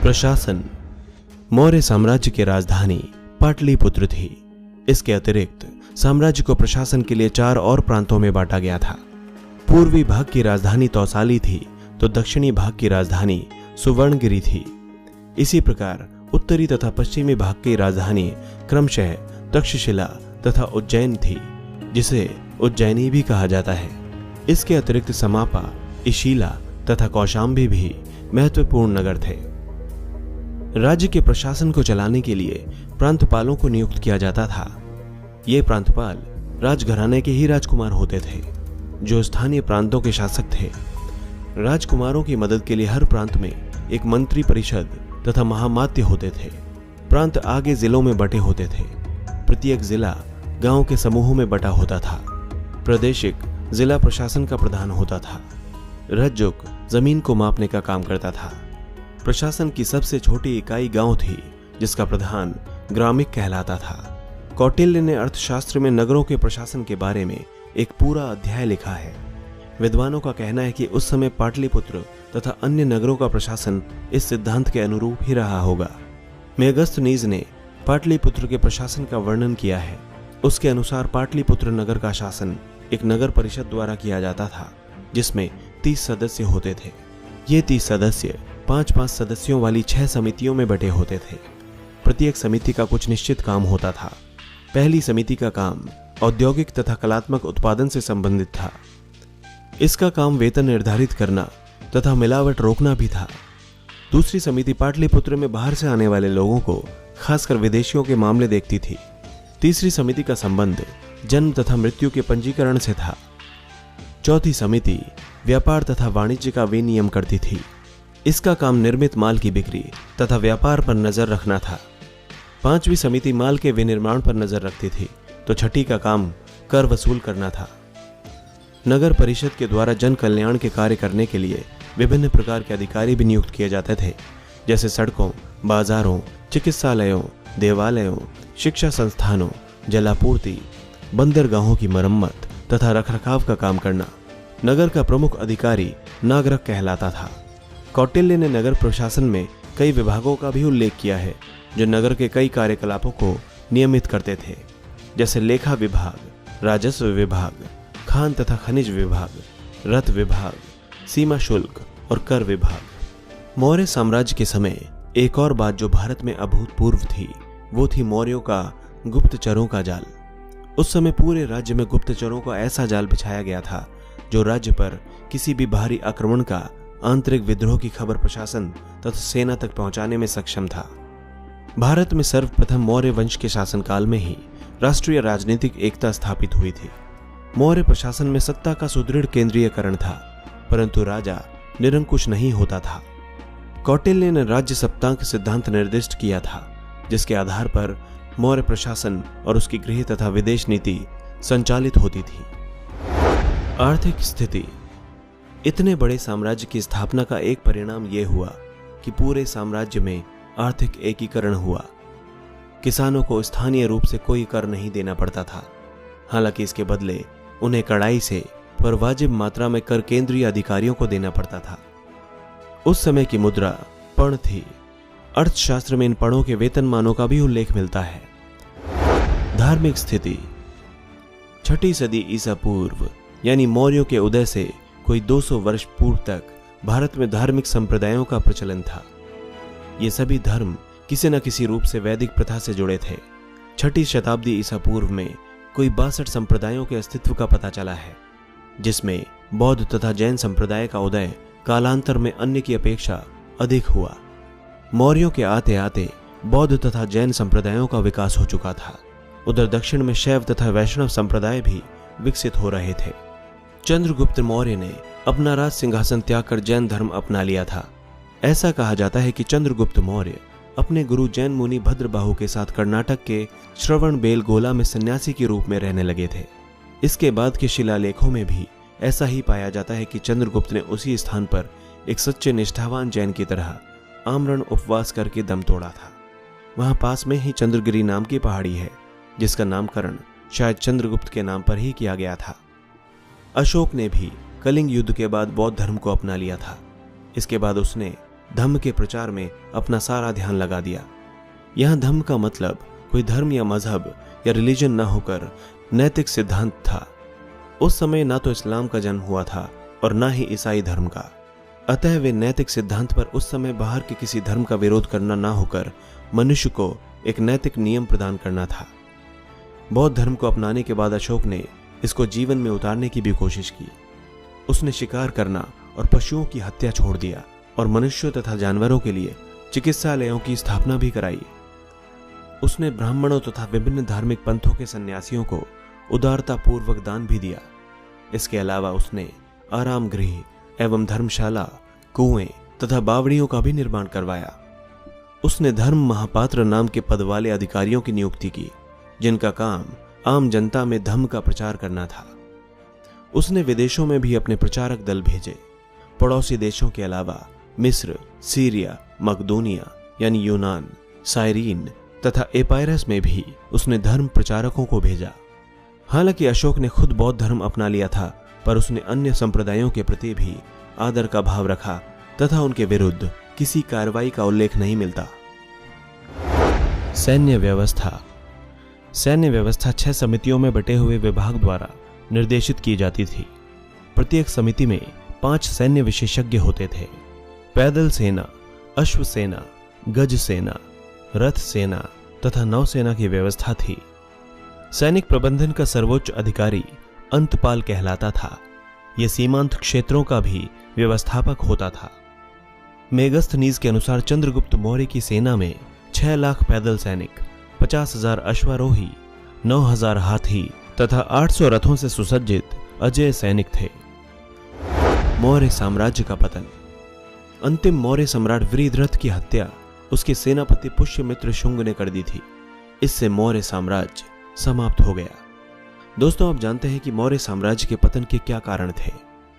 प्रशासन। मौर्य साम्राज्य की राजधानी पाटलिपुत्र थी। इसके अतिरिक्त साम्राज्य को प्रशासन के लिए 4 और प्रांतों में बांटा गया था। पूर्वी भाग की राजधानी तौसाली थी तो दक्षिणी भाग की राजधानी सुवर्णगिरी थी। इसी प्रकार उत्तरी तथा पश्चिमी भाग की राजधानी क्रमशः तक्षशिला तथा उज्जैन थी, जिसे उज्जैनी भी कहा जाता है। इसके अतिरिक्त समापा, इशिला तथा कौशाम्बी भी महत्वपूर्ण नगर थे। राज्य के प्रशासन को चलाने के लिए प्रांतपालों को नियुक्त किया जाता था। ये प्रांतपाल राजघराने के ही राजकुमार होते थे, जो स्थानीय प्रांतों के शासक थे। राजकुमारों की मदद के लिए हर प्रांत में एक मंत्री परिषद तथा महामात्य होते थे। प्रांत आगे जिलों में बटे होते थे। प्रत्येक जिला गांव के समूहों में बटा होता था। प्रादेशिक जिला प्रशासन का प्रधान होता था। रज्जुक जमीन को मापने का काम करता था। प्रशासन की सबसे छोटी इकाई गांव थी, जिसका प्रधान ग्रामिक कहलाता था। कौटिल्य ने अर्थशास्त्र में नगरों के प्रशासन के बारे में एक पूरा अध्याय लिखा है। विद्वानों का कहना है कि उस समय पाटलिपुत्र तथा अन्य नगरों का प्रशासन इस सिद्धांत के अनुरूप ही रहा होगा। मेगस्तनीज ने पाटलिपुत्र के प्रशासन का वर्णन किया है। उसके अनुसार पाटलिपुत्र नगर का शासन एक नगर परिषद द्वारा किया जाता था, जिसमें 30 सदस्य होते थे। ये 30 सदस्य 5-5 सदस्यों वाली 6 समितियों में बटे होते थे। प्रत्येक समिति का कुछ निश्चित काम होता था। पहली समिति का काम औद्योगिक तथा कलात्मक उत्पादन से संबंधित था। इसका काम वेतन निर्धारित करना तथा मिलावट रोकना भी था। दूसरी समिति पाटलिपुत्र में बाहर से आने वाले लोगों को, खासकर विदेशियों के मामले देखती थी। तीसरी समिति का संबंध जन्म तथा मृत्यु के पंजीकरण से था। चौथी समिति व्यापार तथा वाणिज्य का विनियम करती थी। इसका काम निर्मित माल की बिक्री तथा व्यापार पर नजर रखना था। पांचवी समिति माल के विनिर्माण पर नजर रखती थी, तो छठी का काम कर वसूल करना था। नगर परिषद के द्वारा जन कल्याण के कार्य करने के लिए विभिन्न प्रकार के अधिकारी भी नियुक्त किए जाते थे, जैसे सड़कों, बाजारों, चिकित्सालयों, देवालयों, शिक्षा संस्थानों, जलापूर्ति, बंदरगाहों की मरम्मत तथा रखरखाव का काम करना। नगर का प्रमुख अधिकारी नागरक कहलाता था। कौटिल्य ने नगर प्रशासन में कई विभागों का भी उल्लेख किया है, जो नगर के कई कार्यकलापों को नियमित करते थे, जैसे लेखा विभाग, राजस्व विभाग, खान तथा खनिज विभाग, रथ विभाग, सीमा शुल्क और कर विभाग। मौर्य साम्राज्य के समय एक और बात जो भारत में अभूतपूर्व थी, वो थी मौर्यों का गुप्तचरों का जाल। उस समय पूरे राज्य में गुप्तचरों का ऐसा जाल बिछाया गया था, जो राज्य पर किसी भी बाहरी आक्रमण का, आंतरिक विद्रोह की खबर प्रशासन तथा सेना तक पहुंचाने में सक्षम था। भारत में सर्वप्रथम मौर्य वंश के शासनकाल में ही राष्ट्रीय राजनीतिक एकता स्थापित हुई थी। मौर्य प्रशासन में सत्ता का सुदृढ़ केंद्रीयकरण था, परंतु राजा निरंकुश नहीं होता था। कौटिल्य ने राज्य सप्तांक सिद्धांत निर्दिष्ट किया था, जिसके आधार पर मौर्य प्रशासन और उसकी गृह तथा विदेश नीति संचालित होती थी। आर्थिक स्थिति। इतने बड़े साम्राज्य की स्थापना का एक परिणाम यह हुआ कि पूरे साम्राज्य में आर्थिक एकीकरण हुआ। किसानों को स्थानीय रूप से कोई कर नहीं देना पड़ता था। हालांकि इसके बदले उन्हें कड़ाई से पर वाजिब मात्रा में कर केंद्रीय अधिकारियों को देना पड़ता था। उस समय की मुद्रा पण थी। अर्थशास्त्र में इन पणों के वेतनमानों का भी उल्लेख मिलता है। धार्मिक स्थिति। 6ठी सदी ईसा पूर्व यानी मौर्यों के उदय से कोई 200 वर्ष पूर्व तक भारत में धार्मिक संप्रदायों का प्रचलन था। ये सभी धर्म किसी न किसी रूप से वैदिक प्रथा से जुड़े थे। 6ठी शताब्दी ईसा पूर्व में कोई 62 संप्रदायों के अस्तित्व का पता चला है, जिसमें बौद्ध तथा जैन संप्रदाय का उदय कालांतर में अन्य की अपेक्षा अधिक हुआ। मौर्यों के आते आते बौद्ध तथा जैन संप्रदायों का विकास हो चुका था। उधर दक्षिण में शैव तथा वैष्णव संप्रदाय भी विकसित हो रहे थे। चंद्रगुप्त मौर्य ने अपना राज सिंहासन त्याग कर जैन धर्म अपना लिया था। ऐसा कहा जाता है कि चंद्रगुप्त मौर्य अपने गुरु जैन मुनि भद्रबाहु के साथ कर्नाटक के श्रवणबेलगोला में सन्यासी के रूप में रहने लगे थे। इसके बाद के शिलालेखों में भी ऐसा ही पाया जाता है कि चंद्रगुप्त ने उसी स्थान पर एक सच्चे निष्ठावान जैन की तरह आमरण उपवास करके दम तोड़ा था। वहां पास में ही चंद्रगिरी नाम की पहाड़ी है, जिसका नामकरण शायद चंद्रगुप्त के नाम पर ही किया गया था। अशोक ने भी कलिंग युद्ध के बाद बौद्ध धर्म को अपना लिया था। इसके बाद उसने धम्म के प्रचार में अपना सारा ध्यान लगा दिया। यहां धम्म का मतलब कोई धर्म या मजहब या रिलीजन न होकर नैतिक सिद्धांत था। उस समय ना तो इस्लाम का जन्म हुआ था और ना ही ईसाई धर्म का। अतः वे नैतिक सिद्धांत पर उस समय बाहर के किसी धर्म का विरोध करना ना होकर मनुष्य को एक नैतिक नियम प्रदान करना था। बौद्ध धर्म को अपनाने के बाद अशोक ने इसको जीवन में उतारने की भी कोशिश की। उसने शिकार करना और पशुओं की हत्या छोड़ दिया और मनुष्यों तथा जानवरों के लिए चिकित्सालयों की स्थापना भी कराई। उसने ब्राह्मणों तथा विभिन्न धार्मिक पंथों के सन्यासियों को उदारता पूर्वक दान भी दिया। इसके अलावा उसने आराम गृह एवं धर्मशाला, कुएं तथा बावड़ियों का भी निर्माण करवाया। उसने धर्म महापात्र नाम के पद वाले अधिकारियों की नियुक्ति की, जिनका काम आम जनता में धम्म का प्रचार करना था। उसने विदेशों में भी अपने प्रचारक दल भेजे। पड़ोसी देशों के अलावा मिस्र, सीरिया, मकदूनिया यानी यूनान, साइरीन तथा एपायरस में भी उसने धर्म प्रचारकों को भेजा। हालांकि अशोक ने खुद बौद्ध धर्म अपना लिया था, पर उसने अन्य संप्रदायों के प्रति भी आदर का भाव रखा तथा उनके विरुद्ध किसी कार्रवाई का उल्लेख नहीं मिलता। सैन्य व्यवस्था। सैन्य व्यवस्था 6 समितियों में बटे हुए विभाग द्वारा निर्देशित की जाती थी। प्रत्येक समिति में 5 सैन्य विशेषज्ञ होते थे। पैदल सेना, अश्व सेना, गज सेना, रथ सेना तथा नौसेना की व्यवस्था थी। सैनिक प्रबंधन का सर्वोच्च अधिकारी अंतपाल कहलाता था। यह सीमांत क्षेत्रों का भी व्यवस्थापक होता था। मेगस्थनीज के अनुसार चंद्रगुप्त मौर्य की सेना में 6 लाख पैदल सैनिक, 50,000 अश्वारोही, 9,000 हाथी तथा 800 रथों से सुसज्जित अजेय सैनिक थे। मौर्य साम्राज्य का पतन। अंतिम मौर्य सम्राट वृषध्वज की हत्या उसके सेनापति पुष्यमित्र शुंग ने कर दी थी। इससे मौर्य साम्राज्य समाप्त हो गया। दोस्तों, आप जानते हैं कि मौर्य साम्राज्य के पतन के क्या कारण थे।